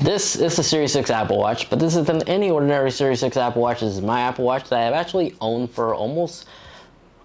This is the Series 6 Apple Watch, but this isn't any ordinary Series 6 Apple Watch. This is my Apple Watch that I've actually owned for almost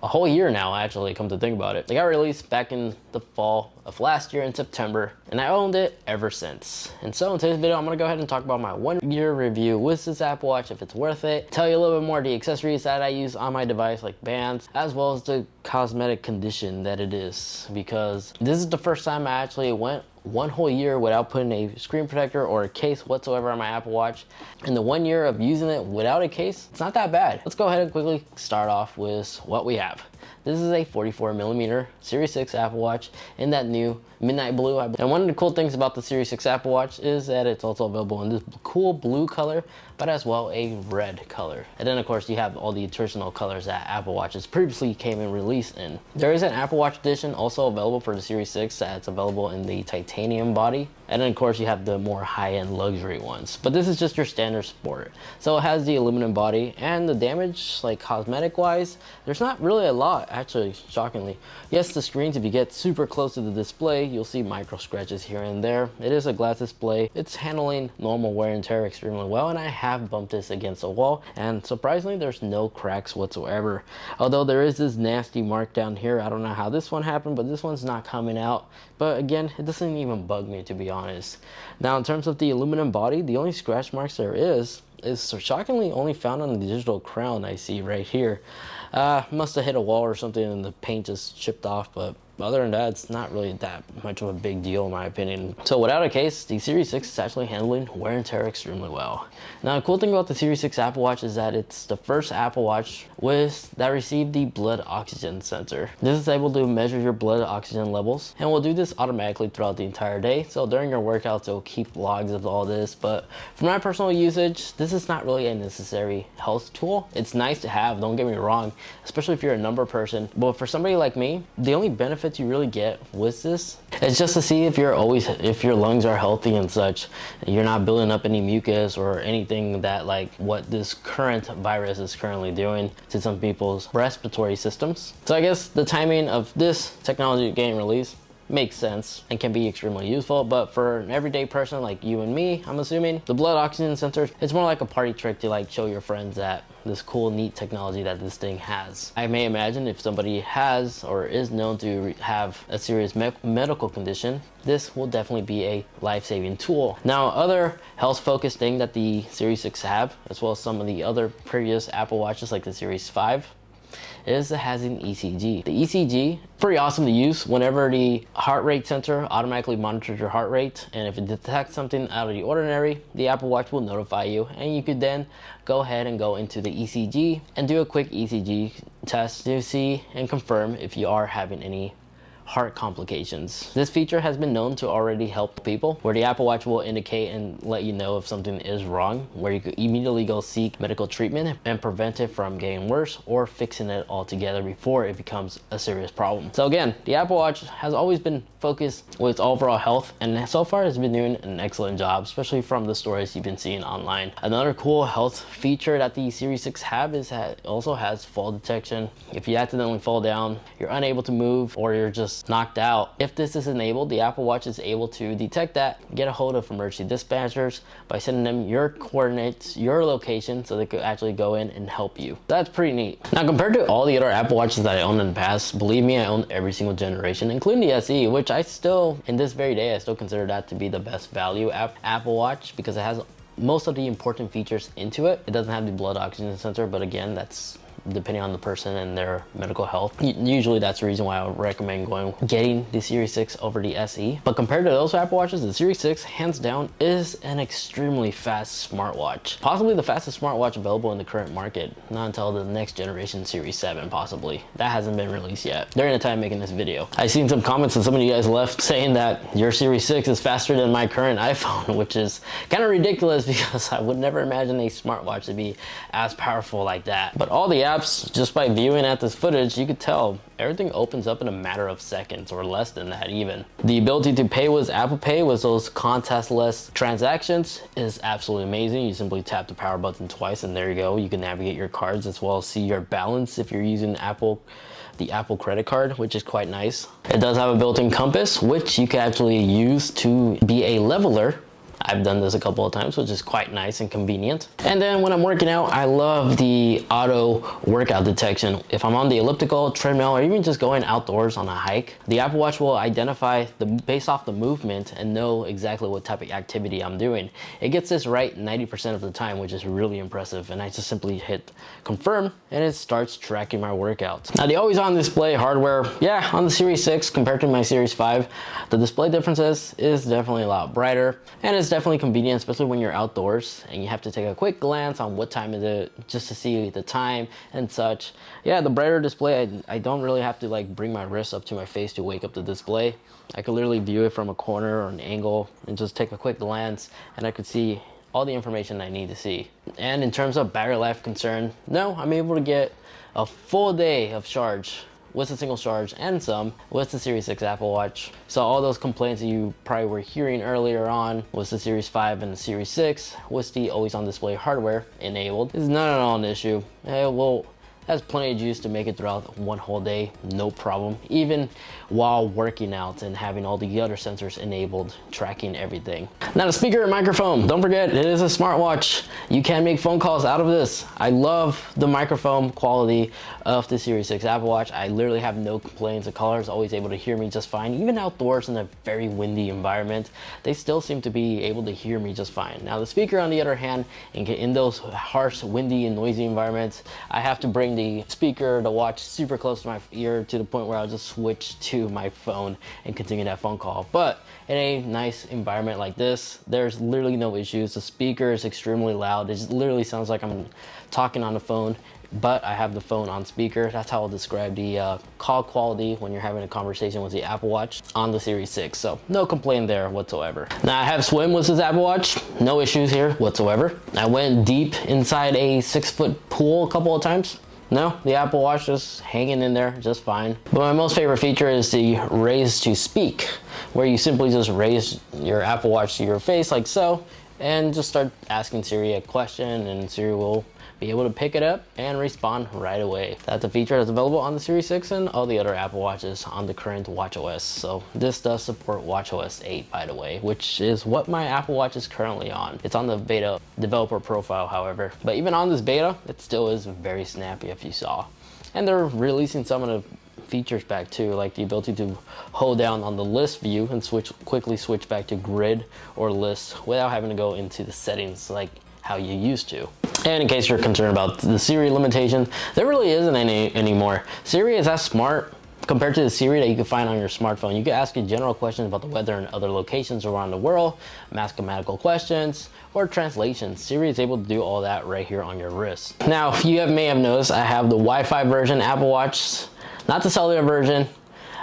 a whole year now, actually, come to think about it. It got released back in the fall of last year in September, and I owned it ever since. And so in today's video, I'm gonna go ahead and talk about my 1 year review with this Apple Watch, if it's worth it, tell you a little bit more of the accessories that I use on my device, like bands, as well as the cosmetic condition that it is, because this is the first time I actually went 1 whole year without putting a screen protector or a case whatsoever on my Apple Watch. And the 1 year of using it without a case, it's not that bad. Let's go ahead and quickly start off with what we have. This is a 44mm Series 6 Apple Watch in that new midnight blue. And one of the cool things about the Series 6 Apple Watch is that it's also available in this cool blue color, but as well a red color. And then of course you have all the traditional colors that Apple Watches previously came and released in. There is an Apple Watch edition also available for the Series 6 that's available in the titanium body. And then of course you have the more high-end luxury ones. But this is just your standard sport. So it has the aluminum body, and the damage, like cosmetic wise, there's not really a lot, actually, shockingly. Yes, the screens, if you get super close to the display, you'll see micro scratches here and there. It is a glass display. It's handling normal wear and tear extremely well, and I have bumped this against a wall, and surprisingly there's no cracks whatsoever. Although there is this nasty mark down here. I don't know how this one happened, but this one's not coming out. But again, it doesn't even bug me, to be honest. Now in terms of the aluminum body, the only scratch marks there is shockingly only found on the digital crown I see right here. Must have hit a wall or something and the paint just chipped off, but other than that, it's not really that much of a big deal in my opinion. So without a case, the Series 6 is actually handling wear and tear extremely well. Now, the cool thing about the Series 6 Apple Watch is that it's the first Apple Watch that received the blood oxygen sensor. This is able to measure your blood oxygen levels, and will do this automatically throughout the entire day. So during your workouts, it'll keep logs of all this. But for my personal usage, this is not really a necessary health tool. It's nice to have, don't get me wrong, especially if you're a number person. But for somebody like me, the only benefit you really get with this is just to see if your lungs are healthy and such. You're not building up any mucus or anything that, like what this current virus is currently doing to some people's respiratory systems. So I guess the timing of this technology getting released makes sense and can be extremely useful. But for an everyday person like you and me, I'm assuming, the blood oxygen sensor, it's more like a party trick to like show your friends that this cool, neat technology that this thing has. I may imagine if somebody has or is known to have a serious medical condition, this will definitely be a life-saving tool. Now, other health-focused thing that the Series 6 have, as well as some of the other previous Apple Watches like the Series 5, is it has an ECG. The ECG, pretty awesome to use. Whenever the heart rate sensor automatically monitors your heart rate, and if it detects something out of the ordinary, the Apple Watch will notify you, and you could then go ahead and go into the ECG and do a quick ECG test to see and confirm if you are having any heart complications. This feature has been known to already help people, where the Apple Watch will indicate and let you know if something is wrong, where you could immediately go seek medical treatment and prevent it from getting worse or fixing it altogether before it becomes a serious problem. So again, the Apple Watch has always been focused with its overall health, and so far has been doing an excellent job, especially from the stories you've been seeing online. Another cool health feature that the Series 6 have is that it also has fall detection. If you accidentally fall down, you're unable to move, or you're just knocked out, if this is enabled, the Apple Watch is able to detect that, get a hold of emergency dispatchers by sending them your coordinates, your location, so they could actually go in and help you. That's pretty neat. Now, compared to all the other Apple Watches that I owned in the past, believe me, I owned every single generation, including the SE, which I still, in this very day, I still consider that to be the best value Apple Watch, because it has most of the important features into it. It doesn't have the blood oxygen sensor, but again, that's depending on the person and their medical health. Usually that's the reason why I would recommend getting the Series 6 over the SE. But compared to those Apple Watches, the Series 6 hands down is an extremely fast smartwatch. Possibly the fastest smartwatch available in the current market. Not until the next generation Series 7 possibly. That hasn't been released yet during the time making this video. I've seen some comments that some of you guys left saying that your Series 6 is faster than my current iPhone, which is kind of ridiculous because I would never imagine a smartwatch to be as powerful like that. But all the apps, just by viewing at this footage, you could tell everything opens up in a matter of seconds or less than that even. The ability to pay with Apple Pay with those contactless transactions is absolutely amazing. You simply tap the power button twice and there you go. You can navigate your cards as well as see your balance if you're using the Apple credit card, which is quite nice. It does have a built-in compass, which you can actually use to be a leveler I've done this a couple of times, which is quite nice and convenient. And then when I'm working out, I love the auto workout detection. If I'm on the elliptical, treadmill, or even just going outdoors on a hike, the Apple Watch will identify based off the movement and know exactly what type of activity I'm doing. It gets this right 90% of the time, which is really impressive. And I just simply hit confirm and it starts tracking my workouts. Now the always on display hardware, yeah, on the Series 6 compared to my Series 5, the display differences is definitely a lot brighter, and it's definitely convenient, especially when you're outdoors and you have to take a quick glance on what time is it just to see the time and such. Yeah, the brighter display, I don't really have to like bring my wrist up to my face to wake up the display. I could literally view it from a corner or an angle and just take a quick glance, and I could see all the information I need to see. And in terms of battery life concern, no, I'm able to get a full day of charge with a single charge and some with the Series 6 Apple Watch. So all those complaints that you probably were hearing earlier on with the Series 5 and the Series 6 with the always on display hardware enabled is not at all an issue. It will has plenty of juice to make it throughout one whole day, no problem. Even while working out and having all the other sensors enabled, tracking everything. Now the speaker and microphone, don't forget it is a smartwatch. You can make phone calls out of this. I love the microphone quality of the Series 6 Apple Watch. I literally have no complaints. The caller is always able to hear me just fine. Even outdoors in a very windy environment, they still seem to be able to hear me just fine. Now the speaker on the other hand, in those harsh, windy and noisy environments, I have to bring the speaker, the watch super close to my ear to the point where I'll just switch to my phone and continue that phone call. But in a nice environment like this, there's literally no issues. The speaker is extremely loud. It just literally sounds like I'm talking on the phone, but I have the phone on speaker. That's how I'll describe the call quality when you're having a conversation with the Apple Watch on the Series 6. So no complaint there whatsoever. Now I have swim with this Apple Watch. No issues here whatsoever. I went deep inside a 6-foot pool a couple of times. No, the Apple Watch is hanging in there just fine. But my most favorite feature is the raise to speak, where you simply just raise your Apple Watch to your face like so, and just start asking Siri a question, and Siri will be able to pick it up and respond right away. That's a feature that's available on the Series 6 and all the other Apple Watches on the current watchOS. So this does support watchOS 8, by the way, which is what my Apple Watch is currently on. It's on the beta developer profile, however. But even on this beta, it still is very snappy if you saw. And they're releasing some of the features back too, like the ability to hold down on the list view and quickly switch back to grid or list without having to go into the settings like how you used to. And in case you're concerned about the Siri limitation, there really isn't any anymore. Siri is as smart compared to the Siri that you can find on your smartphone. You can ask it general questions about the weather in other locations around the world, mathematical questions, or translations. Siri is able to do all that right here on your wrist. Now, you may have noticed I have the Wi-Fi version Apple Watch, not the cellular version.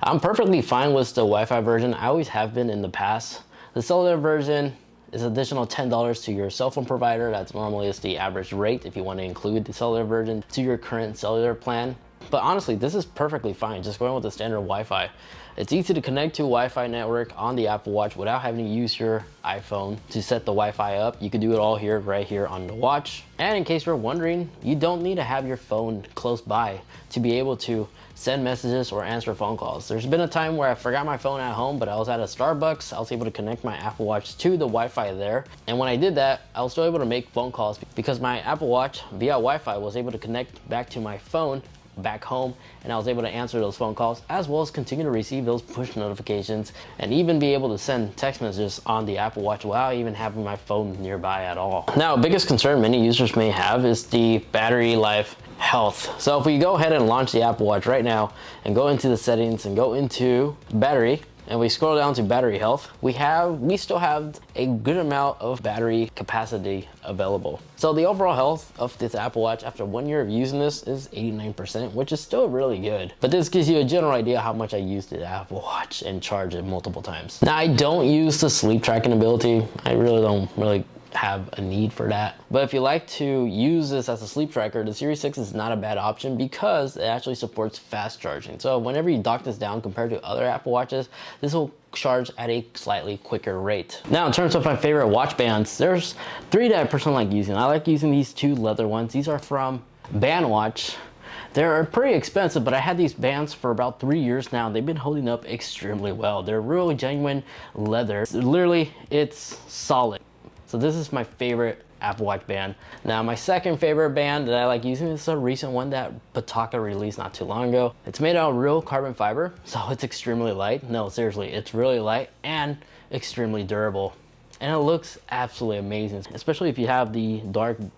I'm perfectly fine with the Wi-Fi version. I always have been in the past. The cellular version is additional $10 to your cell phone provider. That's normally is the average rate if you want to include the cellular version to your current cellular plan. But honestly, this is perfectly fine, just going with the standard Wi-Fi. It's easy to connect to a Wi-Fi network on the Apple Watch without having to use your iPhone to set the Wi-Fi up. You can do it all here, right here on the watch. And in case you're wondering, you don't need to have your phone close by to be able to send messages or answer phone calls. There's been a time where I forgot my phone at home, but I was at a Starbucks. I was able to connect my Apple Watch to the Wi-Fi there. And when I did that, I was still able to make phone calls because my Apple Watch via Wi-Fi was able to connect back to my phone back home, and I was able to answer those phone calls as well as continue to receive those push notifications and even be able to send text messages on the Apple Watch without even having my phone nearby at all. Now, biggest concern many users may have is the battery life health. So if we go ahead and launch the Apple Watch right now and go into the settings and go into battery, and we scroll down to battery health, we still have a good amount of battery capacity available. So the overall health of this Apple Watch after 1 year of using this is 89%, which is still really good. But this gives you a general idea how much I used the Apple Watch and charge it multiple times. Now, I don't use the sleep tracking ability. I really don't have a need for that. But if you like to use this as a sleep tracker, the Series 6 is not a bad option because it actually supports fast charging. So whenever you dock this down compared to other Apple Watches, this will charge at a slightly quicker rate. Now, in terms of my favorite watch bands, there's 3 that I personally like using. I like using these 2 leather ones. These are from Bandwatch. They're pretty expensive, but I had these bands for about 3 years now. They've been holding up extremely well. They're really genuine leather. Literally, it's solid. So this is my favorite Apple Watch band. Now my second favorite band that I like using is a recent one that Pitaka released not too long ago. It's made out of real carbon fiber, so it's extremely light. No, seriously, it's really light and extremely durable. And it looks absolutely amazing, especially if you have the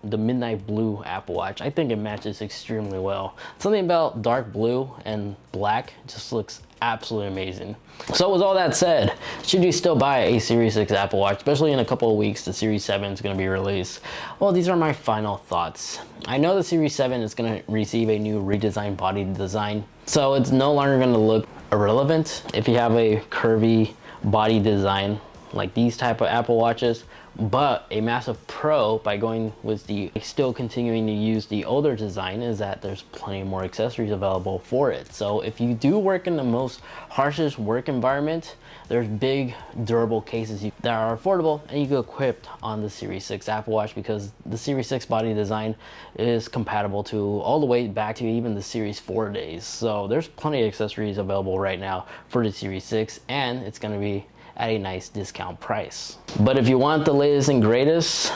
midnight blue Apple Watch. I think it matches extremely well. Something about dark blue and black just looks absolutely amazing. So with all that said, should you still buy a Series 6 Apple Watch, especially in a couple of weeks, the Series 7 is going to be released? Well, these are my final thoughts. I know the Series 7 is going to receive a new redesigned body design, so it's no longer going to look irrelevant if you have a curvy body design like these type of Apple Watches, but a massive pro by going with the still continuing to use the older design is that there's plenty more accessories available for it. So if you do work in the most harshest work environment, there's big durable cases that are affordable and you can equip on the Series 6 Apple Watch, because the Series 6 body design is compatible to all the way back to even the Series 4 days. So there's plenty of accessories available right now for the Series 6, and it's going to be at a nice discount price. But if you want the latest and greatest,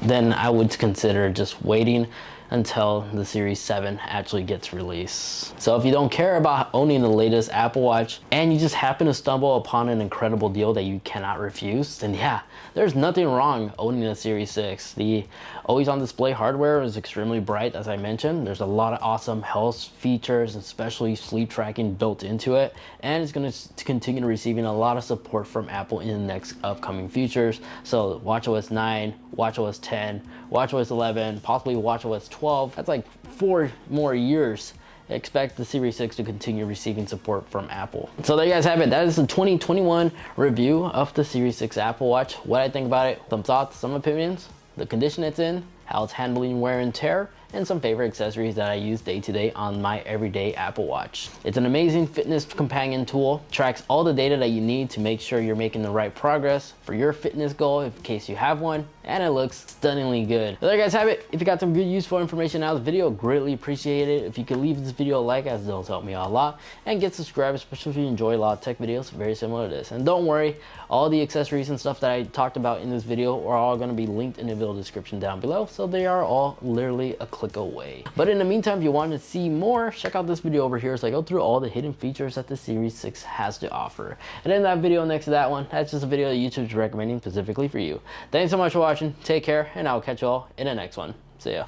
then I would consider just waiting until the Series 7 actually gets released. So if you don't care about owning the latest Apple Watch and you just happen to stumble upon an incredible deal that you cannot refuse, then yeah, there's nothing wrong owning a Series 6. The always on display hardware is extremely bright, as I mentioned. There's a lot of awesome health features, especially sleep tracking built into it, and it's going to continue receiving a lot of support from Apple in the next upcoming features. So watchOS 9, watchOS 10, watchOS 11, possibly watchOS 12. That's like 4 more years. Expect the Series 6 to continue receiving support from Apple. So there you guys have it. That is the 2021 review of the Series 6 Apple Watch. What I think about it, some thoughts, some opinions, the condition it's in, how it's handling wear and tear, and some favorite accessories that I use day to day on my everyday Apple Watch. It's an amazing fitness companion tool, tracks all the data that you need to make sure you're making the right progress for your fitness goal in case you have one, and it looks stunningly good. So there you guys have it. If you got some good useful information out of this video, greatly appreciate it. If you could leave this video a like, as those help me out a lot, and get subscribed, especially if you enjoy a lot of tech videos very similar to this. And don't worry, all the accessories and stuff that I talked about in this video are all going to be linked in the video description down below, so they are all literally a click away. But in the meantime, if you want to see more, check out this video over here as I go through all the hidden features that the Series 6 has to offer. And in that video next to that one, that's just a video that YouTube's recommending specifically for you. Thanks so much for watching, take care, and I'll catch you all in the next one. See ya.